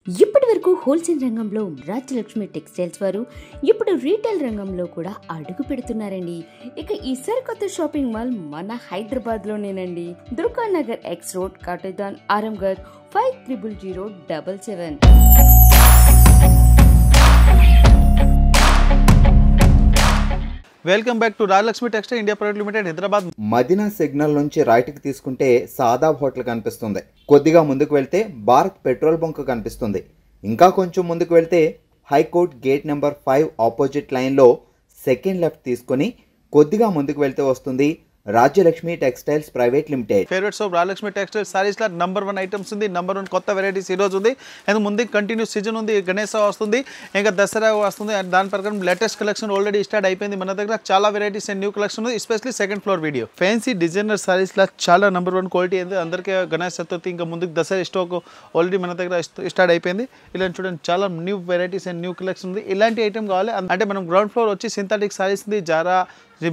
ఇప్పటి వరకు హోల్సేల్ రంగంలో రాజ్యలక్ష్మి టెక్స్టైల్స్ వారు ఇప్పుడు రీటైల్ రంగంలో కూడా అడుగు పెడుతున్నారండి. ఇక ఈ సరికొత్త షాపింగ్ మాల్ మన హైదరాబాద్ లోనేనండి. Durga Nagar X road, Katedan, Arangar 500077. Welcome back to Rajalakshmi textile India private limited Hyderabad. Madina signal నుంచి రైట్కి తీసుకుంటే సాదాబ్ హోటల్ కనిపిస్తుంది. కొద్దిగా ముందుకు వెళ్తే భారత్ పెట్రోల్ బంక్ కనిపిస్తుంది. ఇంకా కొంచెం ముందుకు వెళ్తే హైకోర్ట్ గేట్ నెంబర్ 5 ఆపోజిట్ లైన్లో సెకండ్ లెఫ్ట్ తీసుకొని కొద్దిగా ముందుకు వెళ్తే వస్తుంది Rajyalakshmi textiles private limited. Favourites of Rajalakshmi textile saris లో నంబర్ 1 ఐటమ్స్ ఉంది. నంబర్ 1 కొత్త వెరైటీస్ ఈ రోజు ఉంది. అండ్ ముందు కంటిన్యూ సీజన్ ఉంది. గణేశ వస్తుంది, ఇంకా దసరా వస్తుంది. అండ్ దాని ప్రకారం లేటెస్ట్ కలెక్షన్ ఆల్రెడీ స్టార్ట్ అయిపోయింది. మన దగ్గర చాలా వెరైటీస్ అండ్ న్యూ కలెక్షన్ ఉంది. Especially second floor video fancy designer saris లో చాలా నంబర్ 1 క్వాలిటీ ఉంది. అందరికీ గణేష్ చతుర్థి ఇంకా ముందుకు దసరా స్టాక్ ఆల్రెడీ మన దగ్గర స్టార్ట్ అయిపోయింది. ఇలా చూడండి చాలా new varieties and new collection ఉంది. ఇలాంటి ఐటమ్ కావాలి అంటే మనం గ్రౌండ్ ఫ్లోర్ వచ్చి సింథటిక్ సారీస్ ఉంది, జారా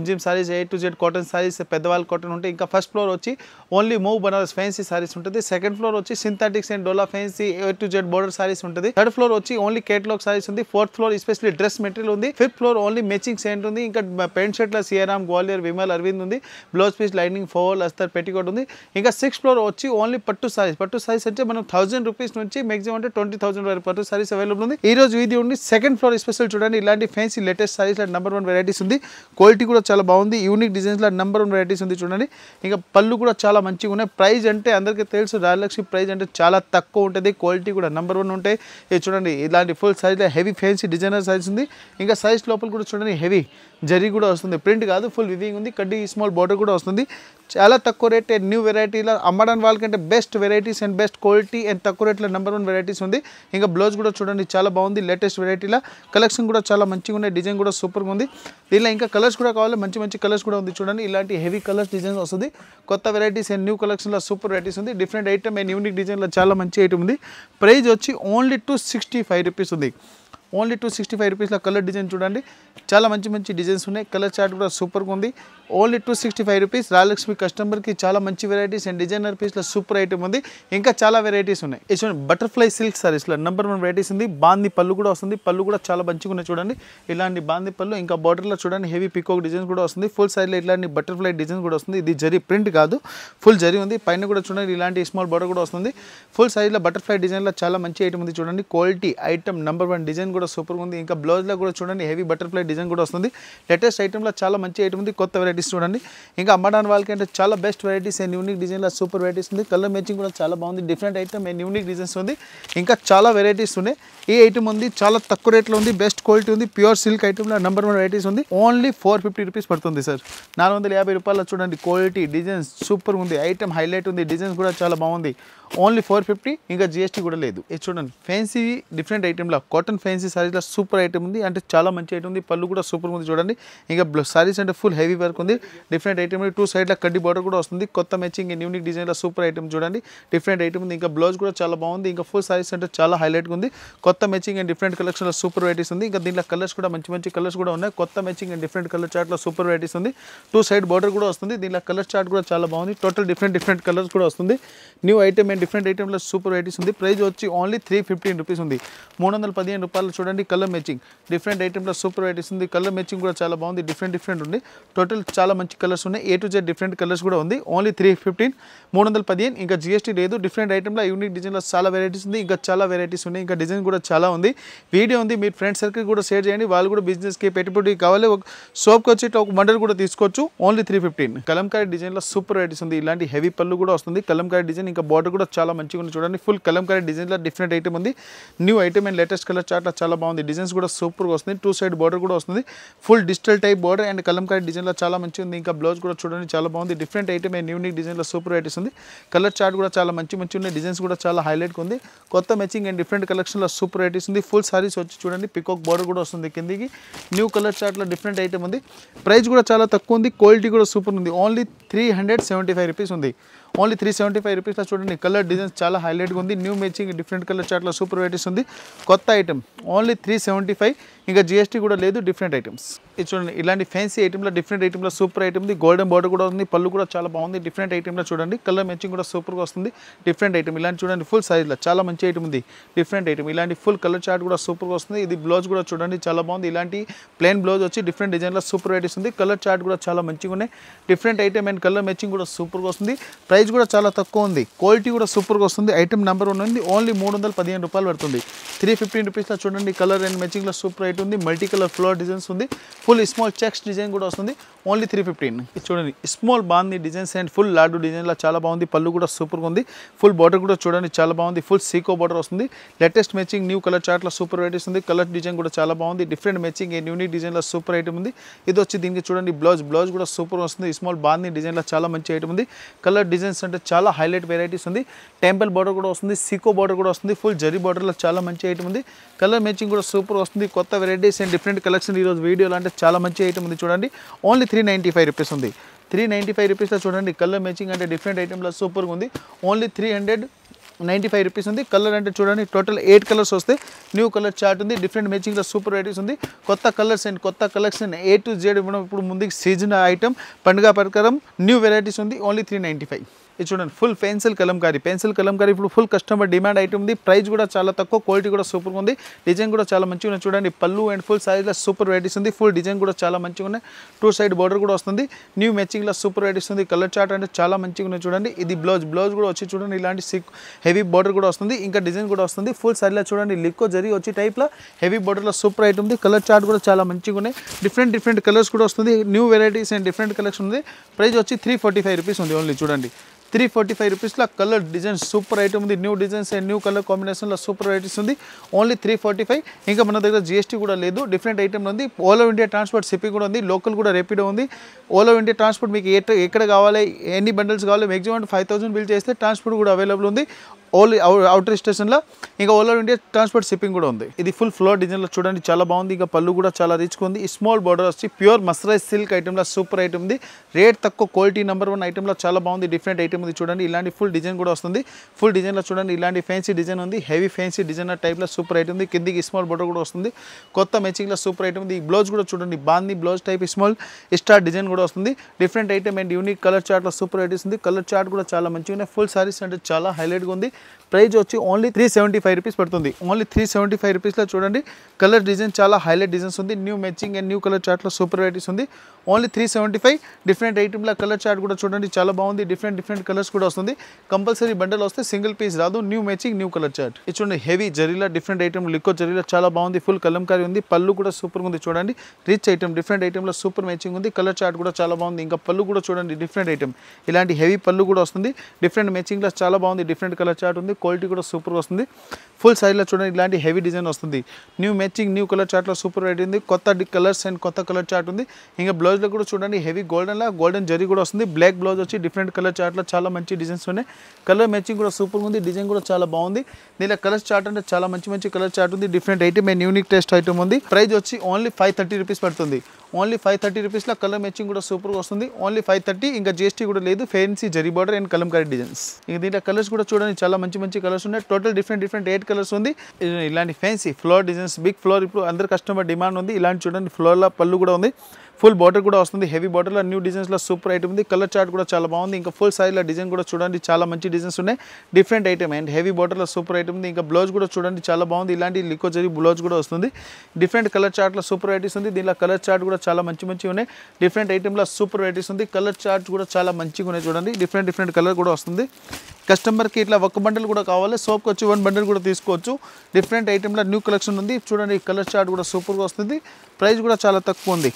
జిమ్ సారీస్, A to Z cotton saris, పెద్దవాళ్ళ కాటన్ ఉంటాయి. ఇంకా ఫస్ట్ ఫ్లోర్ వచ్చి ఓన్లీ మూవ్ బనారస్ ఫ్యాన్సీ సారీస్ ఉంటుంది. సెకండ్ ఫ్లోర్ వచ్చి సింథటిక్స్ అండ్ డోలా fancy A to Z border saris ఉంటుంది. థర్డ్ ఫ్లోర్ వచ్చి ఓన్లీ కేటలాగ్ సారీస్ ఉంది. Fourth floor especially dress material ఉంది. Fifth floor only matching cent ఉంది. ఇంకా పెయింట్ షర్ట్ లో సియారామ్, గ్వాలియర్, విమల్, అరవింద్ ఉంది. బ్లౌజ్ పీస్, లైనింగ్, ఫోల్, అస్తర్, పెట్టికోట్ ఉంది. ఇంకా సిక్స్త్ ఫ్లోర్ వచ్చి ఓన్లీ పట్టు సారీస్. పట్టు సారీస్ అంటే మనం 1000 రూపీస్ నుంచి మాక్సిమం అంటే 20,000 వరకు పట్టు సారీస్ అవైలబుల్ ఉంది. ఈ రోజు వీడియో ఉంది. సెకండ్ ఫ్లోర్ స్పెషల్ చూడండి. ఇలాంటి fancy latest saris number 1 varieties ఉంది. క్వాలిటీ కూడా చాలా బాగుంది. యూనిక్ డిజైన్స్ లో నంబర్ 1 వెరైటీస్ ఉంది చూడండి. ఇంకా పళ్ళు కూడా చాలా మంచిగా ఉన్నాయి. ప్రైస్ అంటే అందరికీ తెలుసు రాజలక్ష్మి ప్రైస్ అంటే చాలా తక్కువ ఉంటుంది. క్వాలిటీ కూడా నంబర్ 1 ఉంటాయి. ఇది చూడండి ఇలాంటి full size heavy fancy designer size ఉంది. ఇంకా సైజ్ లోపల కూడా చూడండి హెవీ జరీ కూడా వస్తుంది. ప్రింట్ కాదు, ఫుల్ వివింగ్ ఉంది. కడ్డీ స్మాల్ బార్డర్ కూడా వస్తుంది. చాలా తక్కువ రేట్ అండ్ న్యూ వెరైటీలో అమ్మడానికి వాళ్ళకంటే best varieties and best quality and తక్కువ రేట్లో నంబర్ 1 వెరైటీస్ ఉంది. ఇంకా బ్లౌజ్ కూడా చూడండి చాలా బాగుంది. లేటెస్ట్ వెరైటీలో కలెక్షన్ కూడా చాలా మంచిగా ఉన్నాయి. డిజైన్ కూడా సూపర్గా ఉంది. దీనిలో ఇంకా కలర్స్ కూడా కావాలి, మంచి మంచి కలర్స్ కూడా ఉంది చూడండి. ఇలాంటి హెవీ కలర్స్ డిజైన్ వస్తుంది. కొత్త వెరైటీస్ అండ్ న్యూ కలెక్షన్లో సూపర్ వెరైటీస్ ఉంది. డిఫరెంట్ ఐటమ్ అండ్ యూనిక్ డిజైన్లో చాలా మంచి ఐటమ్ ఉంది. ప్రైస్ వచ్చి ఓన్లీ 265 రూపీస్ ఉంది. ఓన్లీ 265 రూపీస్లో కలర్ డిజైన్ చూడండి. చాలా మంచి మంచి డిజైన్స్ ఉన్నాయి. కలర్ చార్ట్ కూడా సూపర్గా ఉంది. Only 265 rupees. రాజలక్ష్మి కస్టమర్కి చాలా మంచి వెరైటీస్ అండ్ డిజైనర్ పీస్లో సూపర్ ఐటమ్ ఉంది. ఇంకా చాలా వెరైటీస్ ఉన్నాయి. చూడండి బటర్ఫ్లై సిల్క్ సారీస్లో నంబర్ 1 వెరైటీస్ ఉంది. బాంది పళ్ళు కూడా వస్తుంది. పళ్ళు కూడా చాలా మంచిగా ఉన్నాయి చూడండి. ఇలాంటి బాంది పళ్ళు ఇంకా బార్డర్లో చూడండి హెవీ పికాక్ డిజైన్స్ కూడా వస్తుంది. ఫుల్ సైడ్లో ఇలాంటి బటర్ఫ్లై డిజైన్స్ కూడా వస్తుంది. ఇది జరీ ప్రింట్ కాదు, ఫుల్ జరీ ఉంది. పైన కూడా చూడండి ఇలాంటి స్మాల్ బార్డర్ కూడా వస్తుంది. ఫుల్ సైజ్లో బటర్ఫ్లై డిజైన్లో చాలా మంచి ఐటమ్ ఉంది చూడండి. క్వాలిటీ ఐటమ్ నంబర్ 1 డిజైన్ కూడా సూపర్గా ఉంది. ఇంకా బ్లౌజ్లో కూడా చూడండి హెవీ బటర్ఫ్లై డిజైన్ కూడా వస్తుంది. లేటెస్ట్ ఐటమ్లో చాలా మంచి ఐటమ్ ఉంది. కొత్త వెరైటీస్ చూడండి. ఇంకా అమ్మడానికి వాళ్ళకి అంటే చాలా బెస్ట్ వెరైటీస్ అండ్ యూనిక్ డిజైన్లో సూపర్ వెరైటీస్ ఉంది. కలర్ మ్యాచింగ్ కూడా చాలా బాగుంది. Different item and unique designs ఉంది. ఇంకా చాలా వెరైటీస్ ఉన్నాయి. ఈ ఐటమ్ ఉంది చాలా తక్కువ రేట్లో ఉంది. బెస్ట్ క్వాలిటీ ఉంది. ప్యూర్ సిల్క్ ఐటమ్లో నంబర్ 1 వెరైటీస్ ఉంది. ఓన్లీ 450 రూపీస్ పడుతుంది సార్. 450 రూపాయలు చూడండి. క్వాలిటీ డిజైన్స్ సూపర్ ఉంది. ఐటమ్ హైలైట్ ఉంది. డిజైన్స్ కూడా చాలా బాగుంది. ఓన్లీ 450. ఇంకా GST కూడా లేదు. ఇది చూడండి ఫ్యాన్సీ డిఫరెంట్ ఐటమ్లో కాటన్ ఫ్యాన్సీ సారీస్లో సూపర్ ఐటమ్ ఉంది. అంటే చాలా మంచి ఐటమ్ ఉంది. పళ్ళు కూడా సూపర్ ఉంది చూడండి. ఇంకా సారీస్ అంటే ఫుల్ హెవీ వర్క్ ఉంది. డిఫరెంట్ ఐటమ్ 2 సైడ్లో కడ్డీ బార్డర్ కూడా వస్తుంది. కొత్త మ్యాచింగ్ అండ్ యూనిక్ డిజైన్లో సూపర్ ఐటమ్ చూడండి. డిఫరెంట్ ఐటమ్ ఉంది. ఇంకా బ్లౌజ్ కూడా చాలా బాగుంది. ఇంకా ఫుల్ సారీస్ అంటే చాలా హైలైట్గా ఉంది. కొత్త మ్యాచింగ్ అండ్ డిఫరెంట్ కలెక్షన్లో సూపర్ వెరైటీస్ ఉంది. ఇంకా దీంట్లో కలర్స్ కూడా మంచి మంచి కలర్స్ కూడా ఉన్నాయి. కొత్త మ్యాచింగ్ అండ్ డిఫరెంట్ కలర్ చార్ట్లో సూపర్ వెరైటీస్ ఉంది. 2 సైడ్ బార్డర్ కూడా వస్తుంది. దీంట్లో కలర్ చార్ట్ కూడా చాలా బాగుంది. టోటల్ డిఫరెంట్ కలర్స్ కూడా వస్తుంది. న్యూ ఐటమ్ అండ్ డిఫరెంట్ ఐటమ్లో సూపర్ వెరైటీస్ ఉంది. ప్రైస్ వచ్చి ఓన్లీ 315 రూపీస్ ఉంది. 315 రూపాయలు చూడండి. కలర్ మ్యాచింగ్ డిఫరెంట్ ఐటమ్లో సూపర్ వెరైటీస్ ఉంది. కలర్ మ్యాచింగ్ కూడా చాలా బాగుంది. డిఫరెంట్ ఉంది. టోటల్ చాలా మంచి కలర్స్ ఉన్నాయి. A to Z different colours కూడా ఉంది. ఓన్లీ 315. 315. ఇంకా GST లేదు. డిఫరెంట్ ఐటమ్లో యూనిక్ డిజైన్లో చాలా వెరైటీస్ ఉంది. ఇంకా చాలా వెరైటీస్ ఉన్నాయి. ఇంకా డిజైన్ కూడా చాలా ఉంది. వీడియో ఉంది. మీరు ఫ్రెండ్ సర్కిల్ కూడా షేర్ చేయండి. వాళ్ళు కూడా బిజినెస్కి పెట్టుబడి కావాలి. ఒక షాప్కి వచ్చి ఒక మండల్ కూడా తీసుకోవచ్చు. ఓన్లీ 315. కలంకారీ డిజైన్లో సూపర్ వెరైటీస్ ఉంది. ఇలాంటి హెవీ పళ్ళు కూడా వస్తుంది. కలంకారీ డిజైన్ ఇంకా బార్డర్ కూడా చాలా మంచిగా ఉంది చూడండి. ఫుల్ కలంకారీ డిజైన్లో డిఫరెంట్ ఐటమ్ ఉంది. New item and latest colour చార్ట్లో చాలా బాగుంది. డిజైన్స్ కూడా సూపర్గా వస్తుంది. 2 సైడ్ బార్డర్ కూడా వస్తుంది. Full digital type border and Kalamkari డిజైన్లో చాలా మంచిగా ఉంది. ఇంకా బ్లౌజ్ కూడా చూడండి చాలా బాగుంది. డిఫరెంట్ ఐటమ్ అండ్ యూనిక్ డిజైన్లో సూపర్ వెరైటీస్ ఉంది. కలర్ చార్ట్ కూడా చాలా మంచి ఉన్నాయి. డిజైన్స్ కూడా చాలా హైలైట్గా ఉంది. కొత్త మ్యాచింగ్ అండ్ డిఫరెంట్ కలెక్షన్లో సూపర్ వెరైటీస్ ఉంది. ఫుల్ సారీస్ వచ్చి చూడండి పికాక్ బార్డర్ కూడా వస్తుంది కిందికి. న్యూ కలర్ చార్ట్లో డిఫరెంట్ ఐటమ్ ఉంది. ప్రైస్ కూడా చాలా తక్కువ ఉంది. క్వాలిటీ కూడా సూపర్ ఉంది. ఓన్లీ 375 రూపీస్ ఉంది. ఓన్లీ 375 రూపీస్లో చూడండి. కలర్ డిజైన్స్ చాలా హైలైట్గా ఉంది. న్యూ మ్యాచింగ్ డిఫరెంట్ కలర్ చార్ట్లో సూపర్ వెరైటీస్ ఉంది. కొత్త ఐటమ్ ఓన్లీ 375. ఇంకా జిఎస్టీ కూడా లేదు. డిఫరెంట్ ఐటమ్స్ ఇది చూడండి. ఇలాంటి ఫ్యాన్సీ ఐటమ్లో డిఫరెంట్ ఐటమ్లో సూపర్ ఐటమ్ ఉంది. గోల్డెన్ బార్డర్ కూడా ఉంది. పళ్ళు కూడా చాలా బాగుంది. డిఫరెంట్ ఐటమ్లో చూడండి. కలర్ మ్యాచింగ్ కూడా సూపర్గా వస్తుంది. డిఫరెంట్ ఐటమ్ ఇలాంటి చూడండి. ఫుల్ సైజ్లో చాలా మంచి ఐటమ్ ఉంది. డిఫరెంట్ ఐటమ్ ఇలాంటి ఫుల్ కలర్ చార్ట్ కూడా సూపర్గా వస్తుంది. ఇది బ్లౌజ్ కూడా చూడండి చాలా బాగుంది. ఇలాంటి ప్లెయిన్ బ్లౌజ్ వచ్చి డిఫరెంట్ డిజైన్లో సూపర్ వెరైటీస్ ఉంది. కలర్ చార్ట్ కూడా చాలా మంచిగా ఉన్నాయి. Different item and colour matching కూడా సూపర్గా వస్తుంది. ప్రైస్ కూడా చాలా తక్కువ ఉంది. క్వాలిటీ కూడా సూపర్గా వస్తుంది. ఐటమ్ నెంబర్ 1 ఉంది. ఓన్లీ 315 రూపాయలు పడుతుంది. 315 రూపీస్లో చూడండి. కలర్ అండ్ మ్యాచింగ్లో సూపర్ ఐటమ్ ఉంది. మల్టీ కలర్ ఫ్లోర్ డిజైన్స్ ఉంది. ఫుల్ స్మాల్ చెక్స్ డిజైన్ కూడా వస్తుంది. ఓన్లీ 315. ఇది చూడండి. స్మాల్ బాగుంది డిజైన్స్ అండ్ ఫుల్ లాడు డిజైన్లో చాలా బాగుంది. పళ్ళు కూడా సూపర్గా ఉంది. ఫుల్ బార్డర్ కూడా చూడండి చాలా బాగుంది. ఫుల్ సీకో బార్డర్ వస్తుంది. లేటెస్ట్ మ్యాచింగ్ న్యూ కలర్ చార్ట్లో సూపర్ వెరైటీస్ ఉంది. కలర్ డిజైన్ కూడా చాలా బాగుంది. డిఫరెంట్ మ్యాచింగ్ అండ్ యూనిక్ డిజైన్లో సూపర్ ఐటమ్ ఉంది. ఇది వచ్చి దీనికి చూడండి బ్లౌజ్ కూడా సూపర్ వస్తుంది. స్మాల్ బాగుంది డిజైన్లో చాలా మంచి ఐటమ్ ఉంది. కలర్ డిజైన్స్ అంటే చాలా హైలైట్ వెరైటీస్ ఉంది. టెంపుల్ బార్డర్ కూడా వస్తుంది. సీకో బార్డర్ కూడా వస్తుంది. ఫుల్ జరీ బార్డర్లో చాలా మంచి ఐటమ్ ఉంది. కలర్ మ్యాచింగ్ కూడా సూపర్ వస్తుంది. కొత్త వెరైటీస్ అండ్ డిఫరెంట్ కలెక్షన్ ఈరోజు వీడియోలో అంటే చాలా మంచి ఐటమ్ ఉంది చూడండి. ఓన్లీ 395 రూపీస్ ఉంది. 395 రూపీస్లో చూడండి. కలర్ మ్యాచింగ్ అంటే డిఫరెంట్ ఐటమ్లో సూపర్గా ఉంది. ఓన్లీ 395 రూపీస్ ఉంది. కలర్ అంటే చూడండి టోటల్ 8 కలర్స్ వస్తాయి. న్యూ కలర్ చార్ట్ ఉంది. డిఫరెంట్ మ్యాచింగ్లో సూపర్ వెరైటీస్ ఉంది. కొత్త కలర్స్ అండ్ కొత్త కలెక్షన్ A to Z ఇవ్వడం. ఇప్పుడు ముందుకు సీజన్ ఐటమ్ పండుగ ప్రకారం న్యూ వెరైటీస్ ఉంది. ఓన్లీ 395. ఇది చూడండి ఫుల్ పెన్సిల్ కలంకారీ ఇప్పుడు ఫుల్ కస్టమర్ డిమాండ్ ఐటమ్ ఉంది. ప్రైస్ కూడా చాలా తక్కువ. క్వాలిటీ కూడా సూపర్గా ఉంది. డిజైన్ కూడా చాలా మంచిగా ఉన్నాయి చూడండి. పళ్ళు అండ్ ఫుల్ సైజ్లో సూపర్ వెరైటీస్ ఉంది. ఫుల్ డిజైన్ కూడా చాలా మంచిగా ఉన్నాయి. 2 సైడ్ బార్డర్ కూడా వస్తుంది. న్యూ మ్యాచింగ్లో సూపర్ వెరైటీస్ ఉంది. కలర్ చార్ట్ అంటే చాలా మంచిగా ఉన్నాయి చూడండి. ఇది బ్లౌజ్ కూడా వచ్చి చూడండి. ఇలాంటి హెవీ బార్డర్ కూడా వస్తుంది. ఇంకా డిజైన్ కూడా వస్తుంది. ఫుల్ సైడ్లో చూడండి. లిక్కో జరీ వచ్చి టైప్లో హెవీ బార్డర్లో సూపర్ ఐటమ్ ఉంది. కలర్ చార్ట్ కూడా చాలా మంచిగా ఉన్నాయి. డిఫరెంట్ కలర్స్ కూడా వస్తుంది. New varieties and different collection ఉంది. ప్రైస్ వచ్చి 345 రూపీస్ ఉంది. ఓన్లీ చూడండి 345 రూపీస్లో కలర్ డిజైన్ సూపర్ ఐటమ్ ఉంది. New designs and new colour కాంబినేషన్లో సూపర్ వెరైటీస్ ఉంది. ఓన్లీ 345. ఇంకా మన దగ్గర జిఎస్టీ కూడా లేదు. డిఫరెంట్ ఐటమ్ ఉంది. All over India transport shipping కూడా ఉంది. లోకల్ కూడా రేపిడో ఉంది. ఆల్ ఓవర్ ఇండియా ట్రాన్స్పోర్ట్ మీకు ఎక్కడ కావాలి, ఎన్ని బండిల్స్ కావాలి, మ్యాక్సిమం 5000 బిల్ చేస్తే ట్రాన్స్పోర్ట్ కూడా అవైలబుల్ ఉంది. ఓన్లీ అవుటర్ స్టేషన్లో. ఇంకా all over India transport shipping కూడా ఉంది. ఇది ఫుల్ ఫ్లోర్ డిజైన్లో చూడండి చాలా బాగుంది. ఇంకా పళ్ళు కూడా చాలా రిచ్గా ఉంది. స్మాల్ బార్డర్ వచ్చి ప్యూర్ మస్రైజ్ సిల్క్ ఐటమ్లో సూపర్ ఐటమ్ ఉంది. రేట్ తక్కువ. క్వాలిటీ నెంబర్ 1 ఐటమ్లో చాలా బాగుంది. డిఫరెంట్ ఐటమ్ ఉంది చూడండి. ఇలాంటి ఫుల్ డిజైన్ కూడా వస్తుంది. ఫుల్ డిజైన్లో చూడండి. ఇలాంటి ఫ్యాన్సీ డిజైన్ ఉంది. హెవీ ఫ్యాన్సీ డిజైనర్ టైప్లో సూపర్ ఐటమ్ ఉంది. కిందికి స్మాల్ బార్డర్ కూడా వస్తుంది. కొత్త మ్యాచింగ్లో సూపర్ ఐటమ్ ఉంది. ఈ బ్లౌజ్ కూడా చూడండి. బాగుంది blouse type small star design కూడా వస్తుంది. Different item and unique colour చార్ట్లో సూపర్ ఐటమ్స్ ఉంది. కలర్ చార్ట్ కూడా చాలా మంచిగా ఉన్నాయి. ఫుల్ సారీస్ అంటే చాలా హైలైట్గా ఉంది. ప్రైస్ వచ్చి ఓన్లీ 375 రూపీస్ పడుతుంది. ఓన్లీ 375 రూపీస్లో చూడండి. కలర్ డిజైన్ చాలా హైలైట్ డిజైన్స్ ఉంది. New matching and new colour చార్ట్లో సూపర్ వెరైటీస్ ఉంది. ఓన్లీ 375. డిఫరెంట్ ఐటమ్లో కలర్ చార్ట్ కూడా చూడండి చాలా బాగుంది. డిఫరెంట్ కలర్స్ కూడా వస్తుంది. కంపల్సరీ బండల్ వస్తే సింగిల్ పీస్ రాదు. New matching new colour chart. ఇది చూడండి. హెవీ జరీలో డిఫరెంట్ ఐటమ్ లిక్కో జరీలో చాలా బాగుంది. ఫుల్ కలంకారీ ఉంది. పళ్ళు కూడా సూపర్గా ఉంది చూడండి. రిచ్ ఐటమ్ డిఫరెంట్ ఐటమ్లో సూపర్ మ్యాచింగ్ ఉంది. కలర్ చార్ట్ కూడా చాలా బాగుంది. ఇంకా పళ్ళు కూడా చూడండి. డిఫరెంట్ ఐటమ్ ఇలాంటి హెవీ పళ్ళు కూడా వస్తుంది. డిఫరెంట్ మ్యాచింగ్లో చాలా బాగుంది. డిఫరెంట్ కలర్ చార్ట్ ఉంది. క్వాలిటీ కూడా సూపర్గా వస్తుంది. ఫుల్ సైజ్లో చూడండి. ఇలాంటి హెవీ డిజైన్ వస్తుంది. న్యూ మ్యాచింగ్ న్యూ కలర్ చార్ట్లో సూపర్ వెరైటీ ఉంది. కొత్త కలర్స్ అండ్ కొత్త కలర్ చార్ట్ ఉంది. ఇంకా బ్లౌజ్లో కూడా చూడండి. హెవీ గోల్డెన్ జరీ కూడా వస్తుంది. బ్లాక్ బ్లౌజ్ వచ్చి డిఫరెంట్ కలర్ చార్ట్లో చాలా మంచి డిజైన్స్ ఉన్నాయి. కలర్ మ్యాచింగ్ కూడా సూపర్గా ఉంది. డిజైన్ కూడా చాలా బాగుంది. దీనిలో కలర్ చార్ట్ అంటే చాలా మంచి కలర్ చార్ట్ ఉంది. Different item and unique taste item ఉంది. ప్రైస్ వచ్చి ఓన్లీ 530 రూపీస్ పడుతుంది. ఓన్లీ 530 రూపీస్లో కలర్ మ్యాచింగ్ కూడా సూపర్గా వస్తుంది. ఓన్లీ 530. ఇంకా జిఎస్టీ కూడా లేదు. Fancy zari border and Kalamkari designs. ఇంకా దీంట్లో కలర్స్ కూడా చూడండి చాలా మంచి కలర్స్ ఉన్నాయి. టోటల్ డిఫరెంట్ 8 కలర్స్ ఉంది. ఇలాంటి fancy floor designs big floor ఇప్పుడు అందరు కస్టమర్ డిమాండ్ ఉంది. ఇలాంటి చూడండి ఫ్లోర్లో పళ్ళు కూడా ఉంది. ఫుల్ బార్డర్ కూడా వస్తుంది. హెవీ బార్డర్లో న్యూ డిజైన్స్లో సూపర్ ఐటమ్ ఉంది. కలర్ చార్ట్ కూడా చాలా బాగుంది. ఇంకా ఫుల్ సైజ్లో డిజైన్ కూడా చూడండి చాలా మంచి డిజైన్స్ ఉన్నాయి. డిఫరెంట్ ఐటమ్ అండ్ హెవీ బార్డర్లో సూపర్ ఐటమ్ ఉంది. ఇంకా బ్లౌజ్ కూడా చూడండి చాలా బాగుంది. ఇలాంటి లిక్కో జరీ బ్లౌజ్ కూడా వస్తుంది. డిఫరెంట్ కలర్ చార్ట్లో సూపర్ వెరైటీస్ ఉంది. దీనిలో కలర్ చార్ట్ కూడా చాలా మంచిగా ఉన్నాయి. డిఫరెంట్ ఐటమ్లో సూపర్ వెరైటీస్ ఉంది. కలర్ చార్ట్ కూడా చాలా మంచిగా ఉన్నాయి చూడండి. డిఫరెంట్ కలర్ కూడా వస్తుంది. కస్టమర్కి ఇట్లా ఒక బండల్ కూడా కావాలి. సోప్కి వచ్చి 1 బండల్ కూడా తీసుకోవచ్చు. డిఫరెంట్ ఐటమ్లో న్యూ కలెక్షన్ ఉంది చూడండి. కలర్ చార్ట్ కూడా సూపర్గా వస్తుంది. ప్రైస్ కూడా చాలా తక్కువ ఉంది.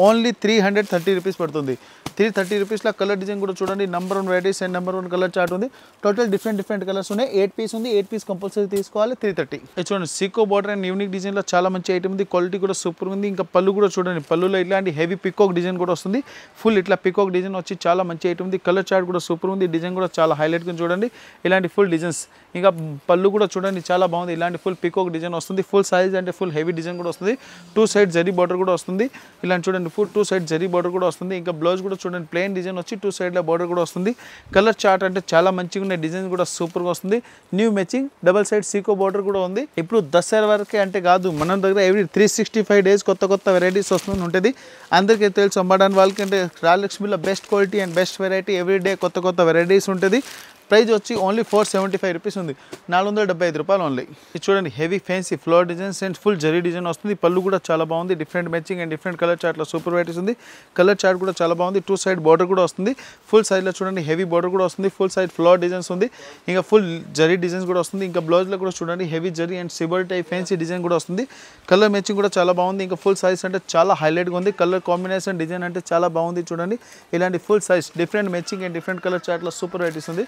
ఓన్లీ 330 రూపీస్ పడుతుంది. 330 రూపీస్లో కలర్ డిజైన్ కూడా చూడండి. Number 1 varieties and number 1 colour chart ఉంది. టోటల్ డిఫరెంట్ కలర్స్ ఉన్నాయి. 8 పీస్ ఉంది. 8 పీస్ కంపల్సరీ తీసుకోవాలి. 330. చూడండి సీకో బార్డర్ అండ్ యూనిక్ డిజైన్లో చాలా మంచి ఐటమ్ ఉంది. క్వాలిటీ కూడా సూపర్ ఉంది. ఇంకా పళ్ళు కూడా చూడండి. పళ్ళులో ఇలాంటి హెవీ పికాక్ డిజైన్ కూడా వస్తుంది. ఫుల్ ఇట్లా పికాక్ డిజైన్ వచ్చి చాలా మంచి ఐటమ్ ఉంది. కలర్ చార్ట్ కూడా సూపర్ ఉంది. డిజైన్ కూడా చాలా హైలైట్గా చూడండి. చూడండి ఇలాంటి ఫుల్ డిజైన్స్ ఇంకా పళ్ళు కూడా చూడండి చాలా బాగుంది ఇలాంటి ఫుల్ పికాక్ డిజైన్ వస్తుంది ఫుల్ సైజ్ అంటే ఫుల్ హెవీ డిజైన్ కూడా వస్తుంది 2 సైడ్ జరీ బార్డర్ కూడా వస్తుంది ఇలాంటి చూడండి ఫుల్ 2 సైడ్ జరీ బార్డర్ కూడా వస్తుంది ఇంకా బ్లౌజ్ కూడా చూడండి ప్లెయిన్ డిజైన్ వచ్చి 2 సైడ్ల బార్డర్ కూడా వస్తుంది కలర్ చార్ట్ అంటే చాలా మంచిగా ఉన్న డిజైన్ కూడా సూపర్గా వస్తుంది న్యూ మ్యాచింగ్ డబల్ సైడ్ సీకో బార్డర్ కూడా ఉంది ఇప్పుడు దసరా వరకే అంటే కాదు మన దగ్గర ఎవ్రీ 365 డేస్ కొత్త వెరైటీస్ వస్తుంది ఉంటుంది అందరికీ తెలుసు అమ్మడానికి వాళ్ళకి అంటే రాయలక్ష్మిలో best quality and best variety every day కొత్త వెరైటీస్ ఉంటుంది ప్రైస్ వచ్చి ఓన్లీ 475 రూపీస్ ఉంది 475 రూపాయలు ఓన్లీ ఇది చూడండి heavy fancy floor designs and full zari design వస్తుంది పళ్ళు కూడా చాలా బాగుంది different matching and different colour చార్ట్లో సూపర్ వెరైటీస్ ఉంది కలర్ చార్ట్ కూడా చాలా బాగుంది 2 సైడ్ బార్డర్ కూడా వస్తుంది ఫుల్ సైడ్లో చూడండి హెవీ బార్డర్ కూడా వస్తుంది ఫుల్ సైడ్ ఫ్లోర్ డిజైన్స్ ఉంది ఇంకా ఫుల్ జరీ డిజైన్స్ కూడా వస్తుంది ఇంకా బ్లౌజ్లో కూడా చూడండి heavy zari and సిబర్ type fancy design కూడా వస్తుంది కలర్ మ్యాచింగ్ కూడా చాలా బాగుంది ఇంకా ఫుల్ సైజ్ అంటే చాలా హైలైట్గా ఉంది కలర్ కాంబినేషన్ డిజైన్ అంటే చాలా బాగుంది చూడండి ఇలాంటి full size different matching and different colour చార్ట్లో సూపర్ వెరైటీస్ ఉంది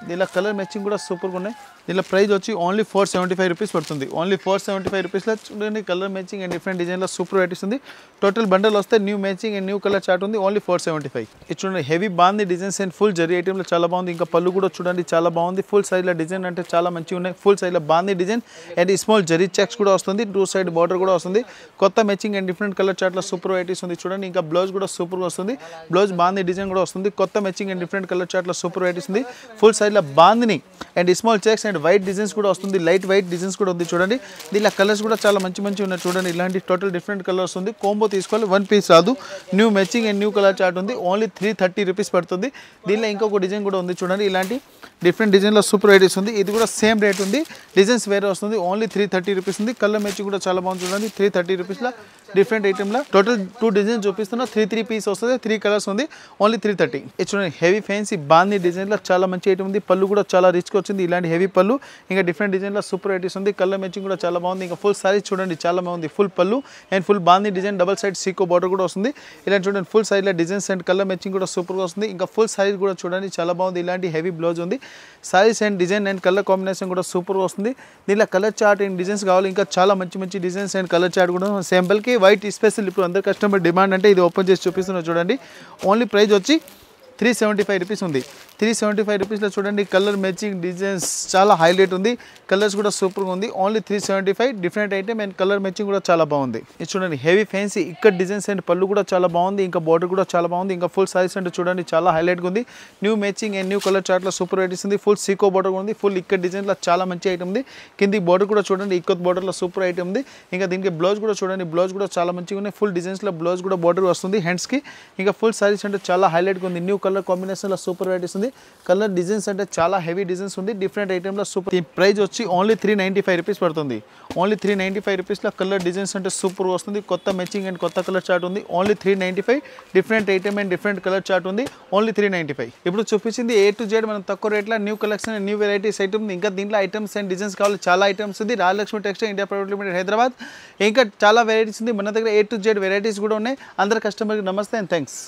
దీనిలో కలర్ మ్యాచింగ్ కూడా సూపర్గా ఉన్నాయి దీనిలో ప్రైస్ వచ్చి ఓన్లీ 475 రూపీస్ పడుతుంది ఓన్లీ 475 రూపీస్లో చూడండి కలర్ మ్యాచింగ్ అండ్ డిఫరెంట్ డిజైన్లో సూపర్ వెరైటీస్ ఉంది టోటల్ బండల్ వస్తే new matching and new colour chart ఉంది ఓన్లీ 475 ఇది చూడండి హెవీ బాగుంది డిజైన్స్ అండ్ ఫుల్ జరీ ఐటెంలో చాలా బాగుంది ఇంకా పళ్ళు కూడా చూడండి చాలా బాగుంది ఫుల్ సైజ్లో డిజైన్ అంటే చాలా మంచిగా ఉన్నాయి ఫుల్ సైజ్లో బాగుంది design and small zari checks కూడా వస్తుంది 2 సైడ్ బార్డర్ కూడా వస్తుంది కొత్త మ్యాచింగ్ అండ్ డిఫరెంట్ కలర్ చార్ట్లో సూపర్ వెరైటీస్ ఉంది చూడండి ఇంకా బ్లౌజ్ కూడా సూపర్గా వస్తుంది బ్లౌజ్ బాగుంది డిజైన్ కూడా వస్తుంది కొత్త మ్యాచింగ్ అండ్ డిఫరెంట్ కలర్ చార్ట్లో సూపర్ వెరైటీస్ ఉంది ఫుల్ సైజ్లో బాగుంది and small checks and white designs కూడా వస్తుంది లైట్ వైట్ డిజైన్స్ కూడా ఉంది చూడండి దీనిలో కలర్స్ కూడా చాలా మంచి ఉన్నాయి చూడండి ఇలాంటి టోటల్ డిఫరెంట్ కలర్స్ ఉంది కాంబో తీసుకోవాలి 1 పీస్ రాదు new matching and new colour chart ఉంది ఓన్లీ 330 రూపీస్ పడుతుంది దీనిలో ఇంకొక డిజైన్ కూడా ఉంది చూడండి ఇలాంటి డిఫరెంట్ డిజైన్లో సూపర్ వెరైటీస్ ఉంది ఇది కూడా సేమ్ రేట్ ఉంది డిజైన్స్ వేరే వస్తుంది ఓన్లీ 330 రూపీస్ ఉంది కలర్ మ్యాచింగ్ కూడా చాలా బాగుంది చూడండి 330 రూపీస్లో డిఫరెంట్ ఐటెంలో టోటల్ 2 డిజైన్స్ చూపిస్తున్నా 3 పీస్ వస్తుంది 3 కలర్స్ ఉంది ఓన్లీ 330 ఇది చూడండి హెవీ ఫ్యాన్సీ బాందీ డిజైన్లో చాలా మంచి ఐటమ్ ఉంది పళ్ళు కూడా చాలా రిచ్గా వచ్చింది ఇలాంటి హెవీ పళ్ళు ఇంకా డిఫరెంట్ డిజైన్లో సూపర్ వెరైటీస్ ఉంది కలర్ మ్యాచింగ్ కూడా చాలా బాగుంది ఇంకా ఫుల్ సారీస్ చూడండి చాలా బాగుంది ఫుల్ పళ్ళు అండ్ ఫుల్ బాందీ డిజైన్ డబల్ సైడ్ సీకో బార్డర్ కూడా వస్తుంది ఇలాంటి చూడండి ఫుల్ సైడ్లో డిజైన్స్ అండ్ కలర్ మ్యాచింగ్ కూడా సూపర్గా వస్తుంది ఇంకా ఫుల్ సారీస్ కూడా చూడండి చాలా బాగుంది ఇలాంటి హెవీ బ్లౌజ్ ఉంది saris and design and colour combination కూడా సూపర్గా వస్తుంది దీనిలో కలర్ చార్ట్ అండ్ డిజైన్స్ కావాలి ఇంకా చాలా మంచి డిజైన్స్ అండ్ కలర్ చార్ట్ కూడా శాంపుల్కి వైట్ స్పెషల్ ఇప్పుడు అందరు కస్టమర్ డిమాండ్ అంటే ఇది ఓపెన్ చేసి చూపిస్తున్నారు చూడండి ఓన్లీ ప్రైస్ వచ్చి 375 రూపీస్ ఉంది 375 రూపీస్లో చూడండి కలర్ మ్యాచింగ్ డిజైన్స్ చాలా హైలైట్ ఉంది కలర్స్ కూడా సూపర్గా ఉంది only 375 different item and colour matching కూడా చాలా బాగుంది ఇది చూడండి హెవీ ఫ్యాన్సీ ఇక్కడ డిజైన్స్ అండ్ పళ్ళు కూడా చాలా బాగుంది ఇంకా బార్డర్ కూడా చాలా బాగుంది ఇంకా ఫుల్ సైజ్ అంటే చూడండి చాలా హైలైట్గా ఉంది new matching and new colour చార్ట్లో సూపర్ వెరైటీస్ ఉంది ఫుల్ సీకో బార్డర్ ఉంది ఫుల్ ఇక్కడ డిజైన్లో చాలా మంచి ఐటమ్ ఉంది కింది బార్డర్ కూడా చూడండి ఇక్కత్ బార్డర్లో సూపర్ ఐటమ్ ఉంది ఇంకా దీనికి బ్లౌజ్ కూడా చూడండి బ్లౌజ్ కూడా చాలా మంచిగా ఉన్నాయి ఫుల్ డిజైన్స్లో బ్లౌజ్ కూడా బార్డర్ వస్తుంది హ్యాండ్స్కి ఇంకా ఫుల్ సారీస్ అంటే చాలా హైలైట్గా ఉంది న్యూ కలర్ కాంబినేషన్లో సూపర్ వెరైటీస్ ఉంది కలర్ డిజైన్స్ అంటే చాలా హెవీ డిజైన్స్ ఉంది డిఫరెంట్ ఐటెంలో సూపర్ ప్రైస్ వచ్చి ఓన్లీ 395 రూపీస్ పడుతుంది ఓన్లీ 395 రూపీస్లో కలర్ డిజైన్స్ అంటే సూపర్ వస్తుంది కొత్త మ్యాచింగ్ అండ్ కొత్త కలర్ చార్ట్ ఉంది only 395 different item and different colour chart ఉంది ఓన్లీ 395 ఇప్పుడు చూపించింది A to Z మనం తక్కువ రేట్లో new collection new varieties item ఇంకా దీంట్లో ఐటమ్స్ అండ్ డిజైన్స్ కావాలి చాలా ఐటమ్స్ ఉంది Rayalakshmi textile India private limited Hyderabad ఇంకా చాలా వెరైటీస్ ఉంది మన దగ్గర A to Z వెరైటీస్ కూడా ఉన్నాయి అందరు కస్టమర్కి నమస్తే అండ్ థ్యాంక్స్